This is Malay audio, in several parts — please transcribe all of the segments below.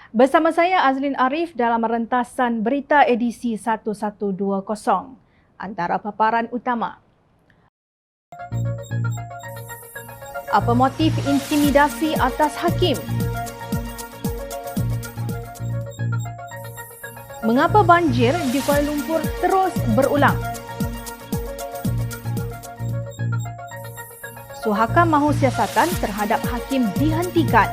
Bersama saya Azlin Arif dalam rentasan berita edisi 1120. Antara paparan utama. Apa motif intimidasi atas hakim? Mengapa banjir di Kuala Lumpur terus berulang? Suhaka mahu siasatan terhadap hakim dihentikan.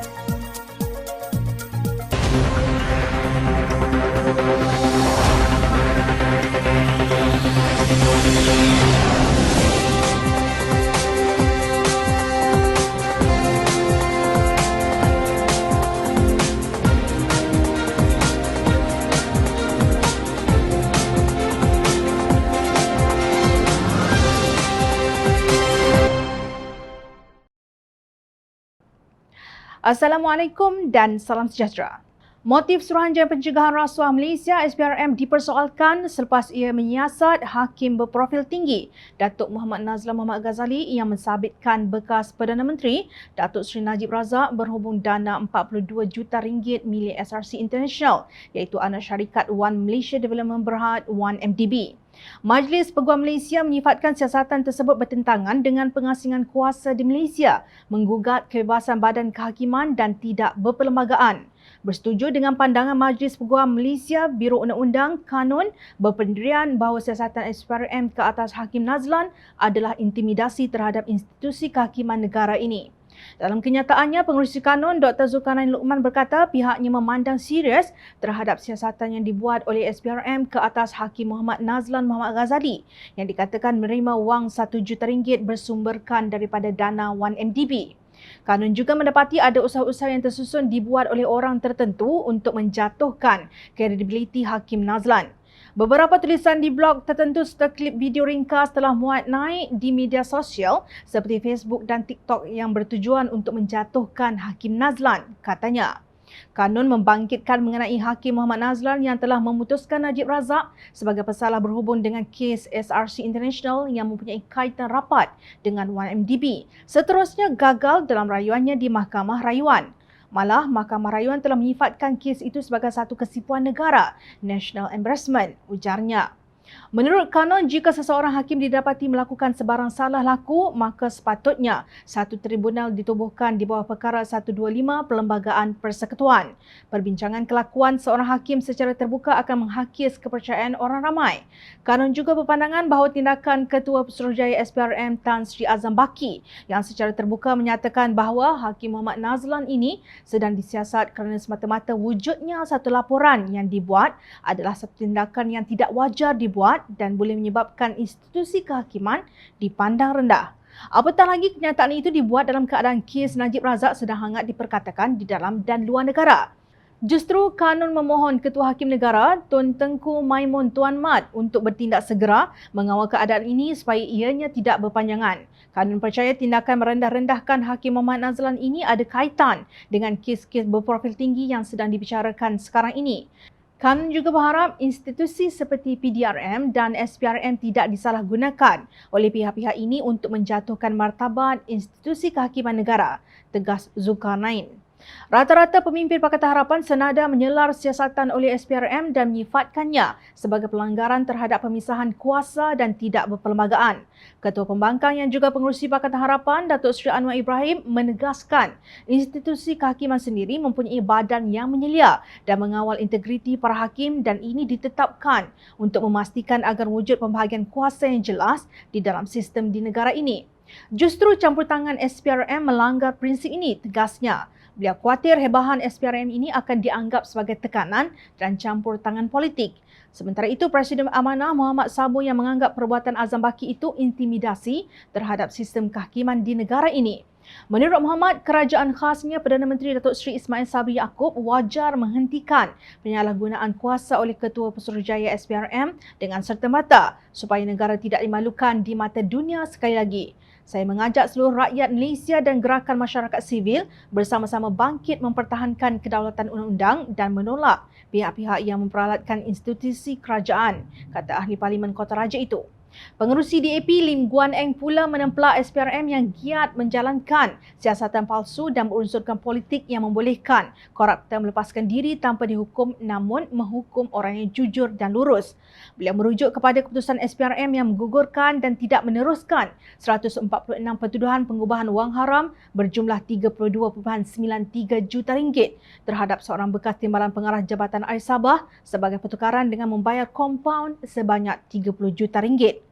Assalamualaikum dan salam sejahtera. Motif Suruhanjaya Pencegahan Rasuah Malaysia SPRM dipersoalkan selepas ia menyiasat Hakim berprofil tinggi Datuk Muhammad Nazlan Muhammad Ghazali yang mensabitkan bekas Perdana Menteri Datuk Seri Najib Razak berhubung dana RM42 juta milik SRC International iaitu anak syarikat One Malaysia Development Berhad 1MDB. Majlis Peguam Malaysia menyifatkan siasatan tersebut bertentangan dengan pengasingan kuasa di Malaysia, menggugat kebebasan badan kehakiman dan tidak berperlembagaan. Bersetuju dengan pandangan Majlis Peguam Malaysia, Biro Undang-Undang Kanun berpendirian bahawa siasatan SPRM ke atas Hakim Nazlan adalah intimidasi terhadap institusi kehakiman negara ini. Dalam kenyataannya, Pengerusi Kanun Dr. Zulkarnain Luqman berkata pihaknya memandang serius terhadap siasatan yang dibuat oleh SPRM ke atas Hakim Muhammad Nazlan Muhammad Ghazali yang dikatakan menerima wang RM1 juta bersumberkan daripada dana 1MDB. Kanun juga mendapati ada usaha-usaha yang tersusun dibuat oleh orang tertentu untuk menjatuhkan kredibiliti Hakim Nazlan. Beberapa tulisan di blog tertentu serta klip video ringkas telah muat naik di media sosial seperti Facebook dan TikTok yang bertujuan untuk menjatuhkan Hakim Nazlan, katanya. Kanun membangkitkan mengenai Hakim Muhammad Nazlan yang telah memutuskan Najib Razak sebagai pesalah berhubung dengan kes SRC International yang mempunyai kaitan rapat dengan 1MDB. Seterusnya gagal dalam rayuannya di Mahkamah Rayuan. Malah, Mahkamah Rayuan telah menyifatkan kes itu sebagai satu kesipuan negara, national embarrassment, ujarnya. Menurut kanun, jika seseorang hakim didapati melakukan sebarang salah laku, maka sepatutnya satu tribunal ditubuhkan di bawah perkara 125 Perlembagaan Persekutuan. Perbincangan kelakuan seorang hakim secara terbuka akan menghakis kepercayaan orang ramai. Kanun juga berpandangan bahawa tindakan Ketua Pesuruhjaya SPRM Tan Sri Azam Baki yang secara terbuka menyatakan bahawa Hakim Muhammad Nazlan ini sedang disiasat kerana semata-mata wujudnya satu laporan yang dibuat adalah satu tindakan yang tidak wajar dibuat dan boleh menyebabkan institusi kehakiman dipandang rendah. Apatah lagi kenyataan itu dibuat dalam keadaan kes Najib Razak sedang hangat diperkatakan di dalam dan luar negara. Justru kanun memohon Ketua Hakim Negara Tun Tengku Maimun Tuan Mat untuk bertindak segera mengawal keadaan ini supaya ianya tidak berpanjangan. Kanun percaya tindakan merendah-rendahkan Hakim Muhammad Nazlan ini ada kaitan dengan kes-kes berprofil tinggi yang sedang dibicarakan sekarang ini. Kanun juga berharap institusi seperti PDRM dan SPRM tidak disalahgunakan oleh pihak-pihak ini untuk menjatuhkan martabat institusi kehakiman negara, tegas Zulkarnain. Rata-rata pemimpin Pakatan Harapan senada menyelar siasatan oleh SPRM dan menyifatkannya sebagai pelanggaran terhadap pemisahan kuasa dan tidak berperlembagaan. Ketua Pembangkang yang juga pengerusi Pakatan Harapan, Datuk Seri Anwar Ibrahim, menegaskan institusi kehakiman sendiri mempunyai badan yang menyelia dan mengawal integriti para hakim dan ini ditetapkan untuk memastikan agar wujud pembahagian kuasa yang jelas di dalam sistem di negara ini. Justru campur tangan SPRM melanggar prinsip ini, tegasnya. Beliau khawatir hebahan SPRM ini akan dianggap sebagai tekanan dan campur tangan politik. Sementara itu, Presiden Amanah Muhammad Sabu yang menganggap perbuatan Azam Baki itu intimidasi terhadap sistem kehakiman di negara ini. Menurut Muhammad, kerajaan khasnya Perdana Menteri Datuk Seri Ismail Sabri Yaakob wajar menghentikan penyalahgunaan kuasa oleh Ketua Pesuruhjaya SPRM dengan serta-merta supaya negara tidak dimalukan di mata dunia sekali lagi. Saya mengajak seluruh rakyat Malaysia dan gerakan masyarakat sivil bersama-sama bangkit mempertahankan kedaulatan undang-undang dan menolak pihak-pihak yang memperalatkan institusi kerajaan, kata Ahli Parlimen Kota Raja itu. Pengerusi DAP Lim Guan Eng pula menemplah SPRM yang giat menjalankan siasatan palsu dan berunsurkan politik yang membolehkan koruptor melepaskan diri tanpa dihukum namun menghukum orang yang jujur dan lurus. Beliau merujuk kepada keputusan SPRM yang menggugurkan dan tidak meneruskan 146 pertuduhan pengubahan wang haram berjumlah 32.93 juta ringgit terhadap seorang bekas timbalan pengarah Jabatan Air Sabah sebagai pertukaran dengan membayar kompaun sebanyak 30 juta ringgit.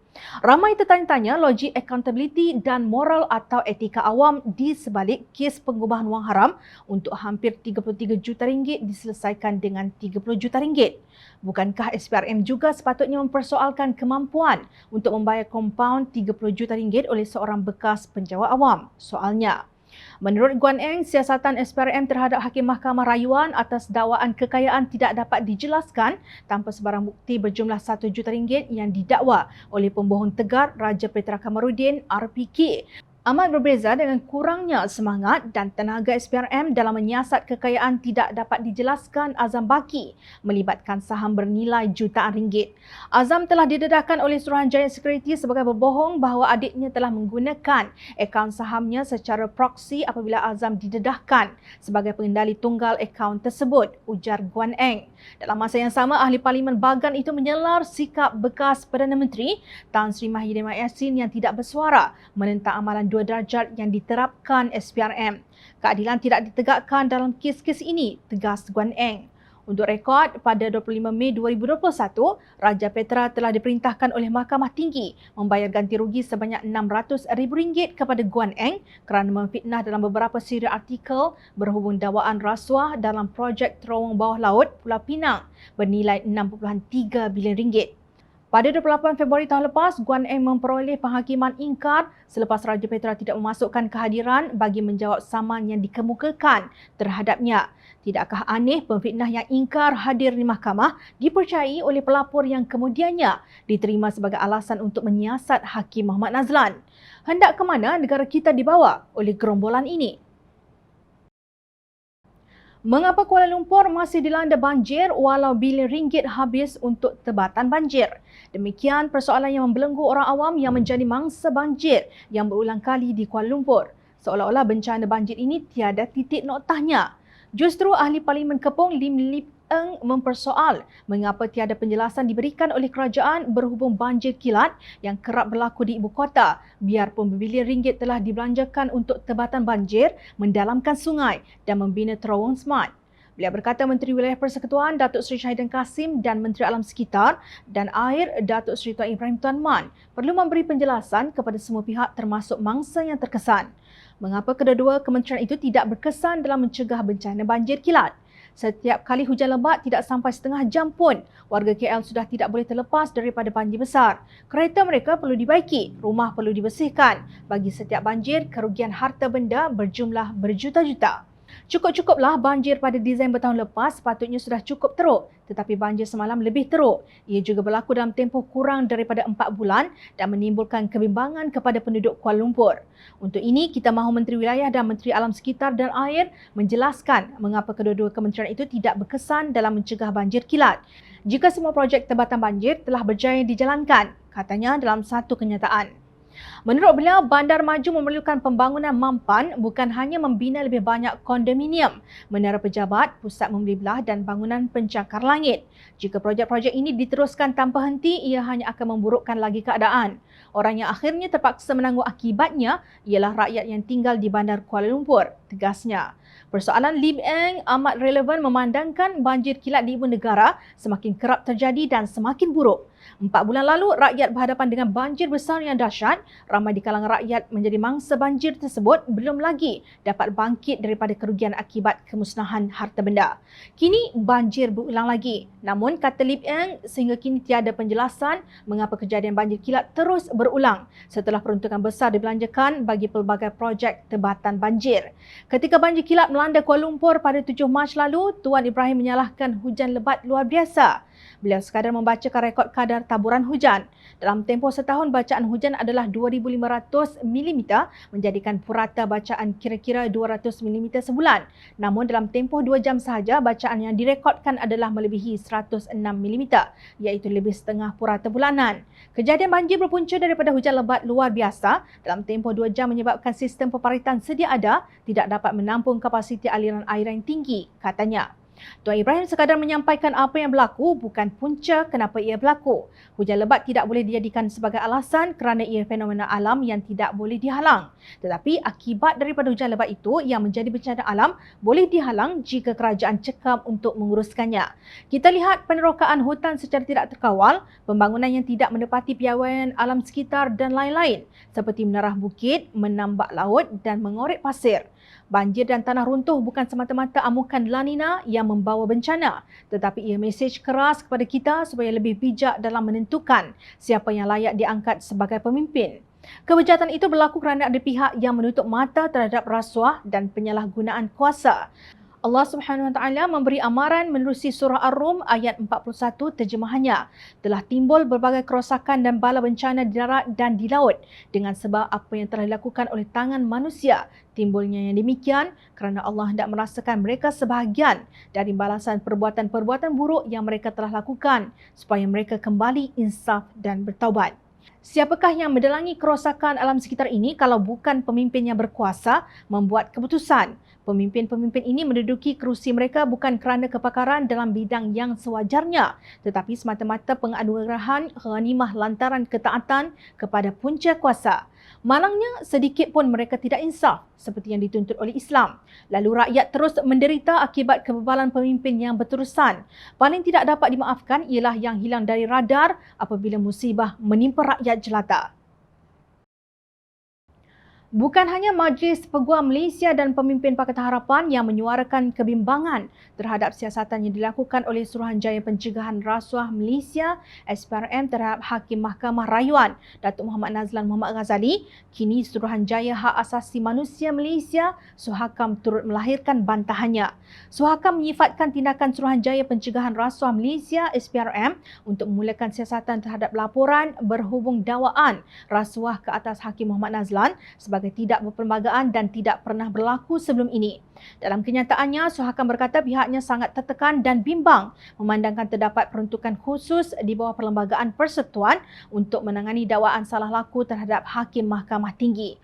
Ramai tertanya-tanya logik accountability dan moral atau etika awam di sebalik kes pengubahan wang haram untuk hampir 33 juta ringgit diselesaikan dengan 30 juta ringgit. Bukankah SPRM juga sepatutnya mempersoalkan kemampuan untuk membayar kompaun 30 juta ringgit oleh seorang bekas penjawat awam? Soalnya, menurut Guan Eng, siasatan SPRM terhadap Hakim Mahkamah Rayuan atas dakwaan kekayaan tidak dapat dijelaskan tanpa sebarang bukti berjumlah 1 juta ringgit yang didakwa oleh pembohong tegar Raja Petra Kamarudin RPK. Amat berbeza dengan kurangnya semangat dan tenaga SPRM dalam menyiasat kekayaan tidak dapat dijelaskan Azam Baki melibatkan saham bernilai jutaan ringgit. Azam telah didedahkan oleh Suruhanjaya Securities sebagai berbohong bahawa adiknya telah menggunakan akaun sahamnya secara proksi apabila Azam didedahkan sebagai pengendali tunggal akaun tersebut, ujar Guan Eng. Dalam masa yang sama, Ahli Parlimen Bagan itu menyelar sikap bekas Perdana Menteri Tan Sri Mahathir Yassin yang tidak bersuara menentang amalan 2 darjat yang diterapkan SPRM. Keadilan tidak ditegakkan dalam kes-kes ini, tegas Guan Eng. Untuk rekod, pada 25 Mei 2021, Raja Petra telah diperintahkan oleh Mahkamah Tinggi membayar ganti rugi sebanyak RM600,000 kepada Guan Eng kerana memfitnah dalam beberapa siri artikel berhubung dakwaan rasuah dalam projek terowong bawah laut Pulau Pinang bernilai RM6.3 bilion. Pada 28 Februari tahun lepas, Guan Eng memperoleh penghakiman ingkar selepas Raja Petra tidak memasukkan kehadiran bagi menjawab saman yang dikemukakan terhadapnya. Tidakkah aneh pemfitnah yang ingkar hadir di mahkamah dipercayai oleh pelapor yang kemudiannya diterima sebagai alasan untuk menyiasat Hakim Mohamed Nazlan? Hendak ke mana negara kita dibawa oleh gerombolan ini? Mengapa Kuala Lumpur masih dilanda banjir walau bilion ringgit habis untuk tebatan banjir? Demikian persoalan yang membelenggu orang awam yang menjadi mangsa banjir yang berulang kali di Kuala Lumpur. Seolah-olah bencana banjir ini tiada titik noktahnya. Justru Ahli Parlimen Kepong Lim Lip Eng mempersoal mengapa tiada penjelasan diberikan oleh kerajaan berhubung banjir kilat yang kerap berlaku di ibu kota biarpun berbilion ringgit telah dibelanjakan untuk tebatan banjir, mendalamkan sungai dan membina terowong smart. Beliau berkata Menteri Wilayah Persekutuan Datuk Seri Syahidan Kasim dan Menteri Alam Sekitar dan Air Datuk Seri Tuan Ibrahim Tuan Man perlu memberi penjelasan kepada semua pihak termasuk mangsa yang terkesan. Mengapa kedua-dua kementerian itu tidak berkesan dalam mencegah bencana banjir kilat? Setiap kali hujan lebat tidak sampai setengah jam pun, warga KL sudah tidak boleh terlepas daripada banjir besar. Kereta mereka perlu dibaiki, rumah perlu dibersihkan. Bagi setiap banjir, kerugian harta benda berjumlah berjuta-juta. Cukup-cukuplah banjir pada Disember tahun lepas sepatutnya sudah cukup teruk, tetapi banjir semalam lebih teruk. Ia juga berlaku dalam tempoh kurang daripada 4 bulan dan menimbulkan kebimbangan kepada penduduk Kuala Lumpur. Untuk ini, kita mahu Menteri Wilayah dan Menteri Alam Sekitar dan Air menjelaskan mengapa kedua-dua kementerian itu tidak berkesan dalam mencegah banjir kilat. Jika semua projek tebatan banjir telah berjaya dijalankan, katanya dalam satu kenyataan. Menurut beliau, bandar maju memerlukan pembangunan mampan bukan hanya membina lebih banyak kondominium, menara pejabat, pusat membeli belah dan bangunan pencakar langit. Jika projek-projek ini diteruskan tanpa henti, ia hanya akan memburukkan lagi keadaan. Orang yang akhirnya terpaksa menanggung akibatnya ialah rakyat yang tinggal di Bandar Kuala Lumpur, tegasnya. Persoalan Lim Eng amat relevan memandangkan banjir kilat di ibu negara semakin kerap terjadi dan semakin buruk. 4 bulan lalu, rakyat berhadapan dengan banjir besar yang dahsyat. Ramai di kalangan rakyat menjadi mangsa banjir tersebut belum lagi dapat bangkit daripada kerugian akibat kemusnahan harta benda. Kini banjir berulang lagi. Namun, kata Lim Eng, sehingga kini tiada penjelasan mengapa kejadian banjir kilat terus berulang setelah peruntukan besar dibelanjakan bagi pelbagai projek tebatan banjir. Ketika banjir kilat melanda Kuala Lumpur pada 7 Mac lalu, Tuan Ibrahim menyalahkan hujan lebat luar biasa. Beliau sekadar membacakan rekod kadar taburan hujan. Dalam tempoh setahun, bacaan hujan adalah 2,500 mm, menjadikan purata bacaan kira-kira 200 mm sebulan. Namun dalam tempoh 2 jam sahaja, bacaan yang direkodkan adalah melebihi 106 mm, iaitu lebih setengah purata bulanan. Kejadian banjir berpunca daripada hujan lebat luar biasa dalam tempoh 2 jam menyebabkan sistem peparitan sedia ada tidak dapat menampung kapasiti aliran air yang tinggi, katanya. Tuan Ibrahim sekadar menyampaikan apa yang berlaku, bukan punca kenapa ia berlaku. Hujan lebat tidak boleh dijadikan sebagai alasan kerana ia fenomena alam yang tidak boleh dihalang. Tetapi akibat daripada hujan lebat itu yang menjadi bencana alam boleh dihalang jika kerajaan cekam untuk menguruskannya. Kita lihat penerokaan hutan secara tidak terkawal, pembangunan yang tidak menepati piawaian alam sekitar dan lain-lain seperti menarah bukit, menambak laut dan mengorek pasir. Banjir dan tanah runtuh bukan semata-mata amukan La Nina yang membawa bencana, tetapi ia mesej keras kepada kita supaya lebih bijak dalam menentukan siapa yang layak diangkat sebagai pemimpin. Kebejatan itu berlaku kerana ada pihak yang menutup mata terhadap rasuah dan penyalahgunaan kuasa. Allah Subhanahu Wa Taala memberi amaran menerusi surah Ar-Rum ayat 41 terjemahannya. Telah timbul berbagai kerosakan dan bala bencana di darat dan di laut dengan sebab apa yang telah dilakukan oleh tangan manusia. Timbulnya yang demikian kerana Allah hendak merasakan mereka sebahagian dari balasan perbuatan-perbuatan buruk yang mereka telah lakukan supaya mereka kembali insaf dan bertaubat. Siapakah yang mendalangi kerosakan alam sekitar ini kalau bukan pemimpin yang berkuasa membuat keputusan? Pemimpin-pemimpin ini menduduki kerusi mereka bukan kerana kepakaran dalam bidang yang sewajarnya, tetapi semata-mata penganugerahan ghanimah lantaran ketaatan kepada punca kuasa. Malangnya, sedikit pun mereka tidak insaf seperti yang dituntut oleh Islam. Lalu rakyat terus menderita akibat kebebalan pemimpin yang berterusan. Paling tidak dapat dimaafkan ialah yang hilang dari radar apabila musibah menimpa rakyat jelata. Bukan hanya Majlis Peguam Malaysia dan pemimpin Pakatan Harapan yang menyuarakan kebimbangan terhadap siasatan yang dilakukan oleh Suruhanjaya Pencegahan Rasuah Malaysia SPRM terhadap Hakim Mahkamah Rayuan Datuk Muhammad Nazlan Mohamad Ghazali, kini Suruhanjaya Hak Asasi Manusia Malaysia Suhakam turut melahirkan bantahannya. Suhakam menyifatkan tindakan Suruhanjaya Pencegahan Rasuah Malaysia SPRM untuk memulakan siasatan terhadap laporan berhubung dakwaan rasuah ke atas Hakim Muhammad Nazlan sebagai tidak berperlembagaan dan tidak pernah berlaku sebelum ini. Dalam kenyataannya, Suhakam berkata pihaknya sangat tertekan dan bimbang memandangkan terdapat peruntukan khusus di bawah Perlembagaan Persekutuan untuk menangani dakwaan salah laku terhadap Hakim Mahkamah Tinggi.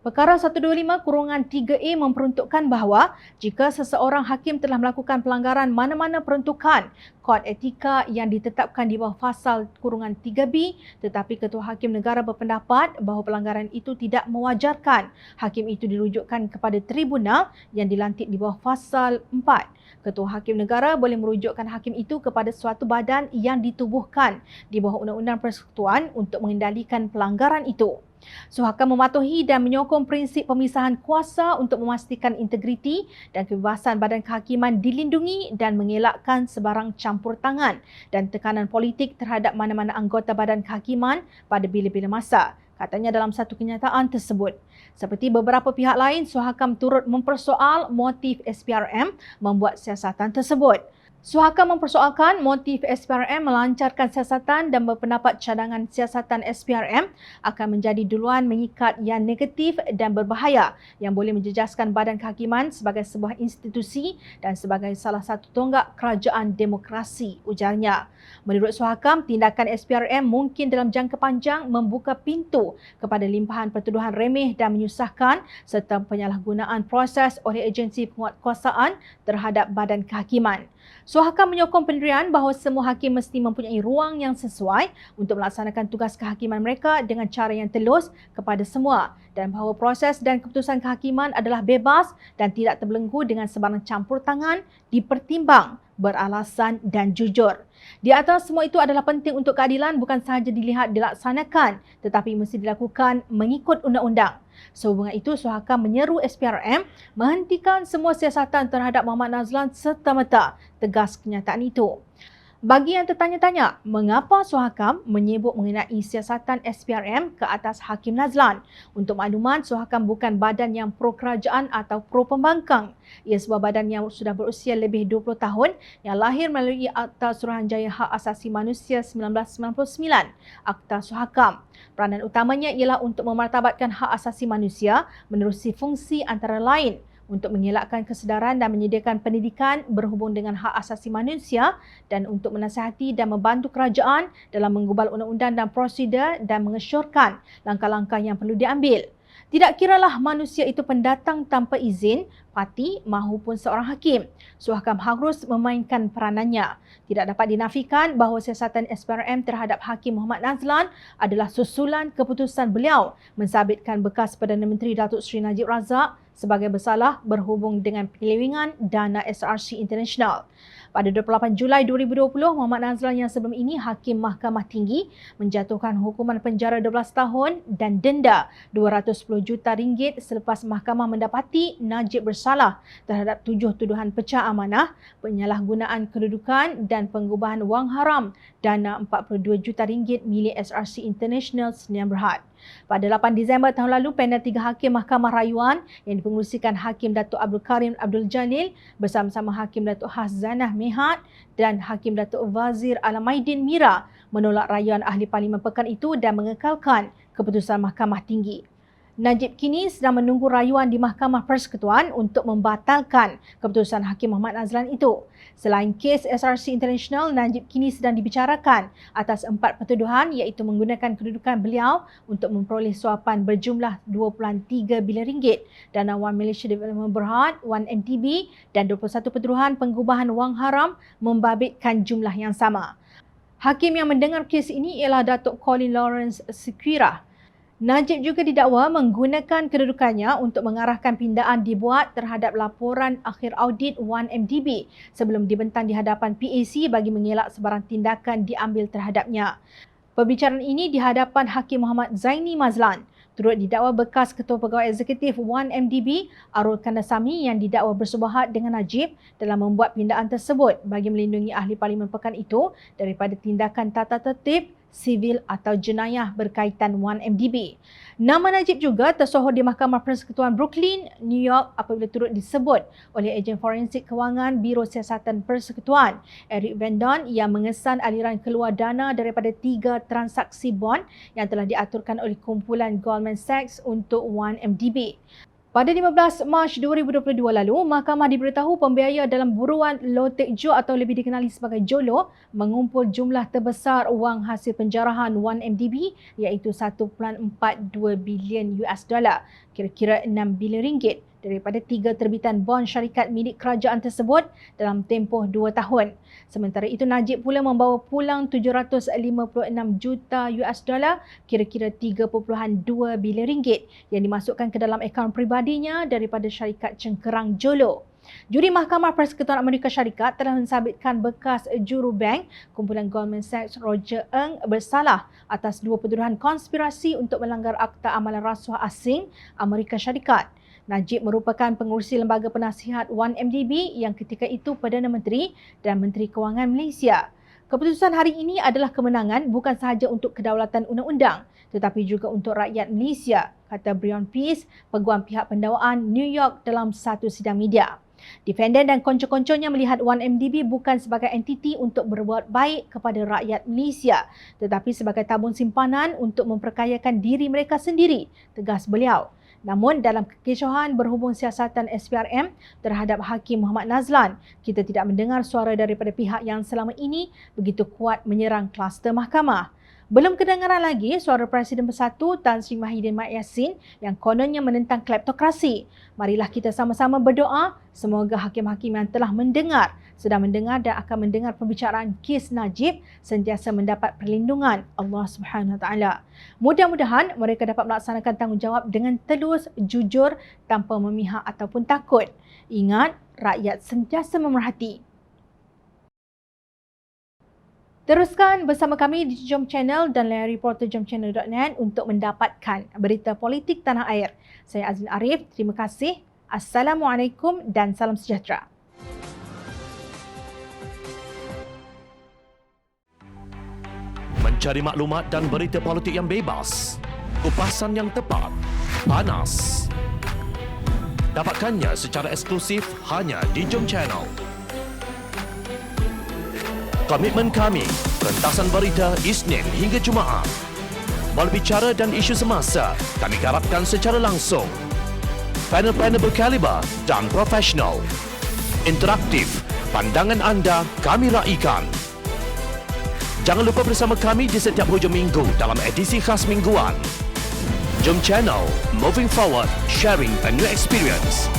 Perkara 125-3A memperuntukkan bahawa jika seseorang hakim telah melakukan pelanggaran mana-mana peruntukan kod etika yang ditetapkan di bawah fasal -3B, tetapi Ketua Hakim Negara berpendapat bahawa pelanggaran itu tidak mewajarkan, hakim itu dirujukkan kepada tribunal yang dilantik di bawah fasal 4. Ketua Hakim Negara boleh merujukkan hakim itu kepada suatu badan yang ditubuhkan di bawah Undang-Undang Persekutuan untuk mengendalikan pelanggaran itu. Suhakam mematuhi dan menyokong prinsip pemisahan kuasa untuk memastikan integriti dan kebebasan badan kehakiman dilindungi dan mengelakkan sebarang campur tangan dan tekanan politik terhadap mana-mana anggota badan kehakiman pada bila-bila masa, katanya dalam satu kenyataan tersebut. Seperti beberapa pihak lain, Suhakam turut mempersoal motif SPRM membuat siasatan tersebut. Suhakam mempersoalkan motif SPRM melancarkan siasatan dan berpendapat cadangan siasatan SPRM akan menjadi duluan mengikat yang negatif dan berbahaya yang boleh menjejaskan badan kehakiman sebagai sebuah institusi dan sebagai salah satu tonggak kerajaan demokrasi, ujarnya. Menurut Suhakam, tindakan SPRM mungkin dalam jangka panjang membuka pintu kepada limpahan pertuduhan remeh dan menyusahkan serta penyalahgunaan proses oleh agensi penguatkuasaan terhadap badan kehakiman. Suhakam menyokong pendirian bahawa semua hakim mesti mempunyai ruang yang sesuai untuk melaksanakan tugas kehakiman mereka dengan cara yang telus kepada semua dan bahawa proses dan keputusan kehakiman adalah bebas dan tidak terbelenggu dengan sebarang campur tangan, dipertimbang, beralasan dan jujur. Di atas semua itu adalah penting untuk keadilan bukan sahaja dilihat dilaksanakan tetapi mesti dilakukan mengikut undang-undang. Sehubungan itu, Suhakam menyeru SPRM menghentikan semua siasatan terhadap Muhammad Nazlan serta-merta, tegas kenyataan itu. Bagi yang tertanya-tanya, mengapa Suhakam menyebut mengenai siasatan SPRM ke atas Hakim Nazlan? Untuk makluman, Suhakam bukan badan yang pro-kerajaan atau pro-pembangkang. Ia sebuah badan yang sudah berusia lebih 20 tahun yang lahir melalui Akta Suruhanjaya Hak Asasi Manusia 1999, Akta Suhakam. Peranan utamanya ialah untuk memartabatkan hak asasi manusia menerusi fungsi antara lain untuk mengelakkan kesedaran dan menyediakan pendidikan berhubung dengan hak asasi manusia dan untuk menasihati dan membantu kerajaan dalam menggubal undang-undang dan prosedur dan mengesyorkan langkah-langkah yang perlu diambil. Tidak kiralah manusia itu pendatang tanpa izin, parti mahupun seorang hakim, Suhakam harus memainkan peranannya. Tidak dapat dinafikan bahawa siasatan SPRM terhadap Hakim Muhammad Nazlan adalah susulan keputusan beliau mensabitkan bekas Perdana Menteri Datuk Seri Najib Razak sebagai bersalah berhubung dengan penyelewengan dana SRC International. Pada 28 Julai 2020, Muhammad Nazlan yang sebelum ini Hakim Mahkamah Tinggi menjatuhkan hukuman penjara 12 tahun dan denda RM210 juta selepas mahkamah mendapati Najib bersalah terhadap 7 tuduhan pecah amanah, penyalahgunaan kedudukan dan pengubahan wang haram dana RM42 juta milik SRC International Sdn Bhd. Pada 8 Disember tahun lalu, panel 3 Hakim Mahkamah Rayuan yang dipengerusikan Hakim Datuk Abdul Karim Abdul Jalil bersama-sama Hakim Datuk Hazzanah Mehat dan Hakim Datuk Wazir Alamaidin Mira menolak rayuan Ahli Parlimen pekan itu dan mengekalkan keputusan Mahkamah Tinggi. Najib kini sedang menunggu rayuan di Mahkamah Persekutuan untuk membatalkan keputusan Hakim Muhammad Nazlan itu. Selain kes SRC International, Najib kini sedang dibicarakan atas 4 pertuduhan iaitu menggunakan kedudukan beliau untuk memperoleh suapan berjumlah RM2.3 bilion, dana Wan Malaysia Development Berhad, Wan MTB dan 21 pertuduhan pengubahan wang haram membabitkan jumlah yang sama. Hakim yang mendengar kes ini ialah Datuk Colin Lawrence Sequeira. Najib juga didakwa menggunakan kedudukannya untuk mengarahkan pindaan dibuat terhadap laporan akhir audit 1MDB sebelum dibentang di hadapan PAC bagi mengelak sebarang tindakan diambil terhadapnya. Perbicaraan ini di hadapan Hakim Muhammad Zaini Mazlan. Turut didakwa bekas Ketua Pegawai Eksekutif 1MDB, Arul Kandasamy yang didakwa bersubahat dengan Najib dalam membuat pindaan tersebut bagi melindungi Ahli Parlimen pekan itu daripada tindakan tata tertib, sivil atau jenayah berkaitan 1MDB. Nama Najib juga tersohor di Mahkamah Persekutuan Brooklyn, New York apabila turut disebut oleh ejen forensik kewangan Biro Siasatan Persekutuan, Eric Vendon, yang mengesan aliran keluar dana daripada 3 transaksi bond yang telah diaturkan oleh kumpulan Goldman Sachs untuk 1MDB. Pada 15 Mac 2022 lalu, Mahkamah diberitahu pembiaya dalam buruan Low Tech Jo atau lebih dikenali sebagai JOLO mengumpul jumlah terbesar wang hasil penjarahan 1MDB iaitu $1.42 bilion, kira-kira RM6 bilion daripada 3 terbitan bond syarikat milik kerajaan tersebut dalam tempoh 2 tahun. Sementara itu, Najib pula membawa pulang $756 juta, kira-kira $3.2 bilion yang dimasukkan ke dalam akaun peribadinya daripada syarikat cengkerang JOLO. Juri Mahkamah Persekutuan Amerika Syarikat telah mensabitkan bekas juru bank kumpulan Goldman Sachs Roger Ng bersalah atas 2 tuduhan konspirasi untuk melanggar Akta Amalan Rasuah Asing Amerika Syarikat. Najib merupakan pengurusi Lembaga Penasihat 1MDB yang ketika itu Perdana Menteri dan Menteri Kewangan Malaysia. Keputusan hari ini adalah kemenangan bukan sahaja untuk kedaulatan undang-undang tetapi juga untuk rakyat Malaysia, kata Brion Peace, peguam pihak pendakwaan New York dalam satu sidang media. Defendant dan konco-konconya melihat 1MDB bukan sebagai entiti untuk berbuat baik kepada rakyat Malaysia tetapi sebagai tabung simpanan untuk memperkayakan diri mereka sendiri, tegas beliau. Namun dalam kekisruhan berhubung siasatan SPRM terhadap Hakim Muhammad Nazlan, kita tidak mendengar suara daripada pihak yang selama ini begitu kuat menyerang kluster mahkamah. Belum kedengaran lagi suara Presiden Bersatu Tan Sri Mahidin Mat Yassin yang kononnya menentang kleptokrasi. Marilah kita sama-sama berdoa semoga hakim-hakim yang telah mendengar, sedang mendengar dan akan mendengar pembicaraan kes Najib sentiasa mendapat perlindungan Allah Subhanahu Wa Taala. Mudah-mudahan mereka dapat melaksanakan tanggungjawab dengan telus, jujur, tanpa memihak ataupun takut. Ingat, rakyat sentiasa memerhati. Teruskan bersama kami di Jom Channel dan layari portal jomchannel.net untuk mendapatkan berita politik tanah air. Saya Azlin Arif, terima kasih. Assalamualaikum dan salam sejahtera. Cari maklumat dan berita politik yang bebas, kupasan yang tepat, panas. Dapatkannya secara eksklusif hanya di Jom Channel. Komitmen kami, pentasan berita Isnin hingga Jumaat. Berbicara dan isu semasa, kami garapkan secara langsung. Panel-panel berkaliber dan profesional. Interaktif, pandangan anda kami raikan. Jangan lupa bersama kami di setiap hujung minggu dalam edisi khas mingguan. Jom Channel, moving forward, sharing a new experience.